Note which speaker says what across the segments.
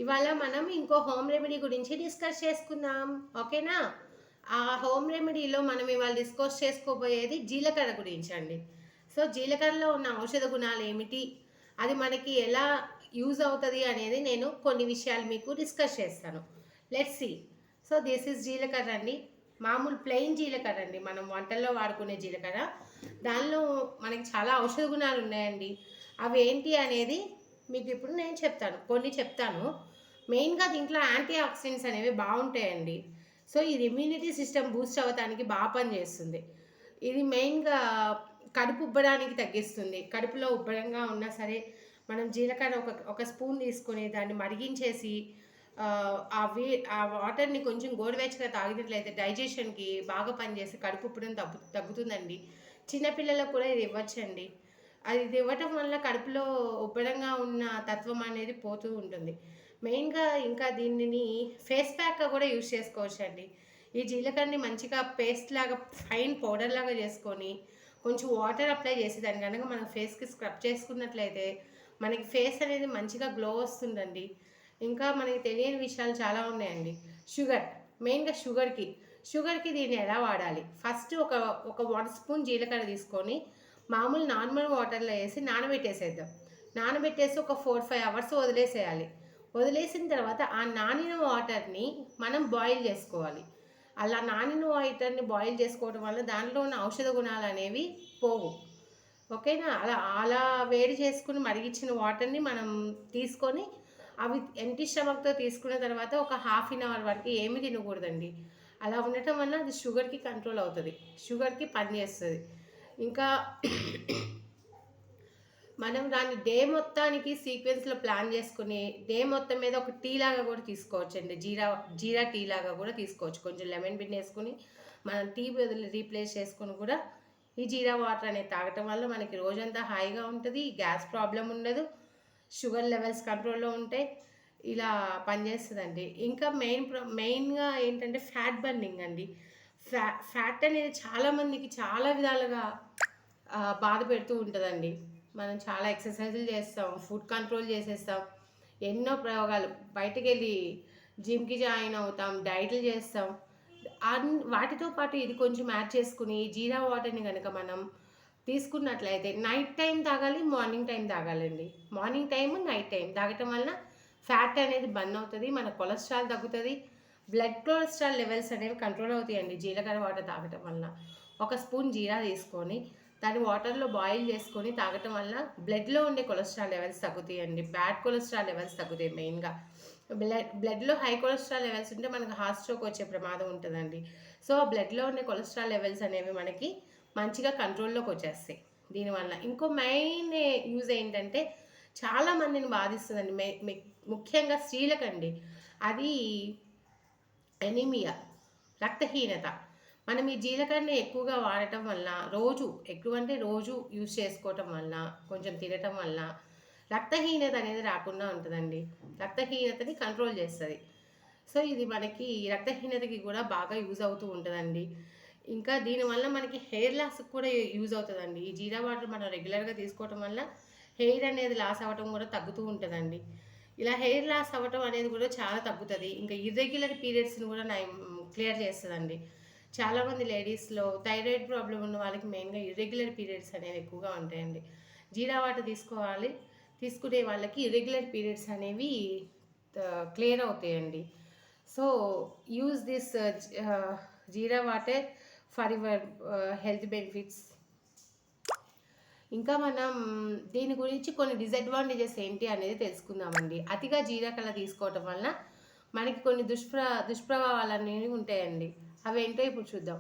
Speaker 1: ఇవాళ మనం ఇంకో హోమ్ రెమెడీ గురించి డిస్కస్ చేసుకుందాం. ఓకేనా? ఆ హోమ్ రెమెడీలో మనం ఇవాళ డిస్కస్ చేసుకోబోయేది జీలకర్ర గురించి అండి. సో జీలకర్రలో ఉన్న ఔషధ గుణాలు ఏమిటి, అది మనకి ఎలా యూజ్ అవుతుంది అనేది నేను కొన్ని విషయాలు మీకు డిస్కస్ చేస్తాను. Let's see. So this is జీలకర్ర అండి. మామూలు ప్లెయిన్ జీలకర్ర అండి, మనం వంటల్లో వాడుకునే జీలకర్ర. దానిలో మనకి చాలా ఔషధ గుణాలు ఉన్నాయండి. అవి ఏంటి అనేది మీకు ఇప్పుడు నేను చెప్తాను, కొన్ని చెప్తాను. మెయిన్గా దీంట్లో యాంటీ ఆక్సిడెంట్స్ అనేవి బాగుంటాయండి. సో ఇది ఇమ్యూనిటీ సిస్టమ్ బూస్ట్ అవ్వడానికి బాగా పనిచేస్తుంది. ఇది మెయిన్గా కడుపు ఉబ్బడానికి తగ్గిస్తుంది. కడుపులో ఉబ్బరంగా ఉన్నా సరే మనం జీలకర్ర ఒక స్పూన్ తీసుకొని దాన్ని మరిగించేసి ఆ వాటర్ని కొంచెం గోరువెచ్చగా తాగినట్లయితే డైజెషన్కి బాగా పనిచేసి కడుపు ఉబ్బరం తగ్గుతుందండి. చిన్నపిల్లలకు కూడా ఇది ఇవ్వచ్చండి. ఇది ఇవ్వటం వల్ల కడుపులో ఉబ్బరంగా ఉన్న తత్వం అనేది పోతూ ఉంటుంది. మెయిన్గా ఇంకా దీనిని ఫేస్ ప్యాక్గా కూడా యూజ్ చేసుకోవచ్చు అండి. ఈ జీలకర్రని మంచిగా పేస్ట్ లాగా ఫైన్ పౌడర్ లాగా చేసుకొని కొంచెం వాటర్ అప్లై చేసి దాని కనుక మనం ఫేస్కి స్క్రబ్ చేసుకున్నట్లయితే మనకి ఫేస్ అనేది మంచిగా గ్లో వస్తుందండి. ఇంకా మనకి తెలియని విషయాలు చాలా ఉన్నాయండి. షుగర్, మెయిన్గా షుగర్కి దీన్ని ఎలా వాడాలి. ఫస్ట్ ఒక 1 స్పూన్ జీలకర్ర తీసుకొని మామూలు నార్మల్ వాటర్లో వేసి నానబెట్టేసేద్దాం. నానబెట్టేసి ఒక 4-5 అవర్స్ వదిలేసేయాలి. వదిలేసిన తర్వాత ఆ నానిన వాటర్ని మనం బాయిల్ చేసుకోవాలి. అలా నానిన వాటర్ని బాయిల్ చేసుకోవడం వల్ల దాంట్లో ఉన్న ఔషధ గుణాలు అనేవి పోవు. ఓకేనా? అలా వేడి చేసుకుని మరిగించిన వాటర్ని మనం తీసుకొని అవి ఎంటీ స్టమక్తో తీసుకున్న తర్వాత ఒక హాఫ్ అన్ అవర్ వరకు ఏమి తినకూడదండి. అలా ఉండటం వల్ల అది షుగర్కి కంట్రోల్ అవుతుంది, షుగర్కి పనిచేస్తుంది. ఇంకా మనం దాన్ని డే మొత్తానికి సీక్వెన్స్లో ప్లాన్ చేసుకుని డే మొత్తం మీద ఒక టీ లాగా కూడా తీసుకోవచ్చండి. జీరా టీ లాగా కూడా తీసుకోవచ్చు. కొంచెం లెమన్ బిన్ వేసుకుని మనం టీ బదులు రీప్లేస్ చేసుకుని కూడా ఈ జీరా వాటర్ అనేది తాగటం వల్ల మనకి రోజంతా హాయిగా ఉంటుంది. గ్యాస్ ప్రాబ్లం ఉండదు, షుగర్ లెవెల్స్ కంట్రోల్లో ఉంటాయి. ఇలా పనిచేస్తుందండి. ఇంకా మెయిన్గా ఏంటంటే ఫ్యాట్ బర్నింగ్ అండి. ఫ్యాట్ అనేది చాలామందికి చాలా విధాలుగా బాధ పెడుతూ ఉంటుందండి. మనం చాలా ఎక్సర్సైజులు చేస్తాం, ఫుడ్ కంట్రోల్ చేసేస్తాం, ఎన్నో ప్రయోగాలు, బయటికి వెళ్ళి జిమ్కి జాయిన్ అవుతాం, డైట్లు చేస్తాం. వాటితో పాటు ఇది కొంచెం యాడ్ చేసుకుని జీరా వాటర్ని కనుక మనం తీసుకున్నట్లయితే నైట్ టైం తాగాలి, మార్నింగ్ టైం తాగాలండి. మార్నింగ్ టైం, నైట్ టైం తాగటం వలన ఫ్యాట్ అనేది బర్న్ అవుతుంది, మన కొలెస్ట్రాల్ తగ్గుతుంది, బ్లడ్ కొలెస్ట్రాల్ లెవెల్స్ అనేవి కంట్రోల్ అవుతాయండి జీలకర్ర వాటర్ తాగటం వలన. ఒక స్పూన్ జీరా తీసుకొని దాన్ని వాటర్లో బాయిల్ చేసుకొని తాగటం వల్ల బ్లడ్లో ఉండే కొలెస్ట్రాల్ లెవెల్స్ తగ్గుతాయండి. బ్యాడ్ కొలెస్ట్రాల్ లెవెల్స్ తగ్గుతాయి. మెయిన్గా బ్లడ్లో హై కొలెస్ట్రాల్ లెవెల్స్ ఉంటే మనకు హార్ట్ స్ట్రోక్ వచ్చే ప్రమాదం ఉంటుందండి. సో బ్లడ్లో ఉండే కొలెస్ట్రాల్ లెవెల్స్ అనేవి మనకి మంచిగా కంట్రోల్లోకి వచ్చేస్తాయి దీనివల్ల. ఇంకో మెయిన్ యూజ్ ఏంటంటే చాలామందిని బాధిస్తుందండి, ముఖ్యంగా స్త్రీలకండి. అది ఎనీమియా, రక్తహీనత. మనం ఈ జీలకర్రని ఎక్కువగా వాడటం వల్ల రోజు యూజ్ చేసుకోవటం వల్ల, కొంచెం తినటం వల్ల రక్తహీనత అనేది రాకుండా ఉంటుందండి. రక్తహీనతని కంట్రోల్ చేస్తుంది. సో ఇది మనకి రక్తహీనతకి కూడా బాగా యూజ్ అవుతూ ఉంటుందండి. ఇంకా దీనివల్ల మనకి హెయిర్ లాస్కి కూడా యూజ్ అవుతుందండి. ఈ జీరా వాటర్ మనం రెగ్యులర్గా తీసుకోవటం వల్ల హెయిర్ అనేది లాస్ అవ్వటం కూడా తగ్గుతూ ఉంటుందండి. ఇలా హెయిర్ లాస్ అవ్వటం అనేది కూడా చాలా తగ్గుతుంది. ఇంకా ఇర్రెగ్యులర్ పీరియడ్స్ని కూడా క్లియర్ చేస్తుందండి. చాలామంది లేడీస్లో థైరాయిడ్ ప్రాబ్లం ఉన్న వాళ్ళకి మెయిన్గా ఇర్రెగ్యులర్ పీరియడ్స్ అనేవి ఎక్కువగా ఉంటాయండి. జీరా వాటర్ తీసుకునే వాళ్ళకి ఇర్రెగ్యులర్ పీరియడ్స్ అనేవి క్లియర్ అవుతాయండి. So use this jeera water for your health benefits. ఇంకా మనం దీని గురించి కొన్ని డిసడ్వాంటేజెస్ ఏంటి అనేది తెలుసుకుందామండి. అతిగా జీలకర్ర తీసుకోవటం వల్ల మనకి కొన్ని దుష్ప్రభావాలు అనేవి ఉంటాయండి. అవేంటో ఇప్పుడు చూద్దాం.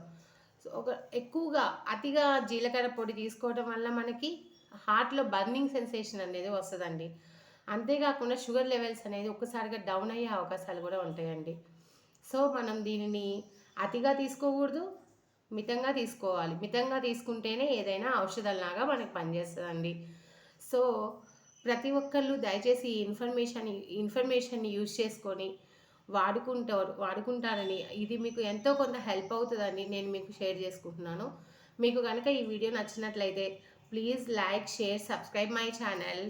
Speaker 1: సో ఎక్కువగా అతిగా జీలకర్ర పొడి తీసుకోవడం వల్ల మనకి హార్ట్లో బర్నింగ్ సెన్సేషన్ అనేది వస్తుందండి. అంతేకాకుండా షుగర్ లెవెల్స్ అనేది ఒక్కసారిగా డౌన్ అయ్యే అవకాశాలు కూడా ఉంటాయండి. సో మనం దీనిని అతిగా తీసుకోకూడదు, మితంగా తీసుకోవాలి. మితంగా తీసుకుంటేనే ఏదైనా ఔషధంలాగా మనకి పనిచేస్తుందండి. సో ప్రతి ఒక్కళ్ళు దయచేసి ఈ ఇన్ఫర్మేషన్ని యూజ్ చేసుకొని వాడుకుంటారని, ఇది మీకు ఎంతో కొంత హెల్ప్ అవుతుందని నేను మీకు షేర్ చేసుకుంటున్నాను. మీకు కనుక ఈ వీడియో నచ్చినట్లయితే please like, share, subscribe my channel.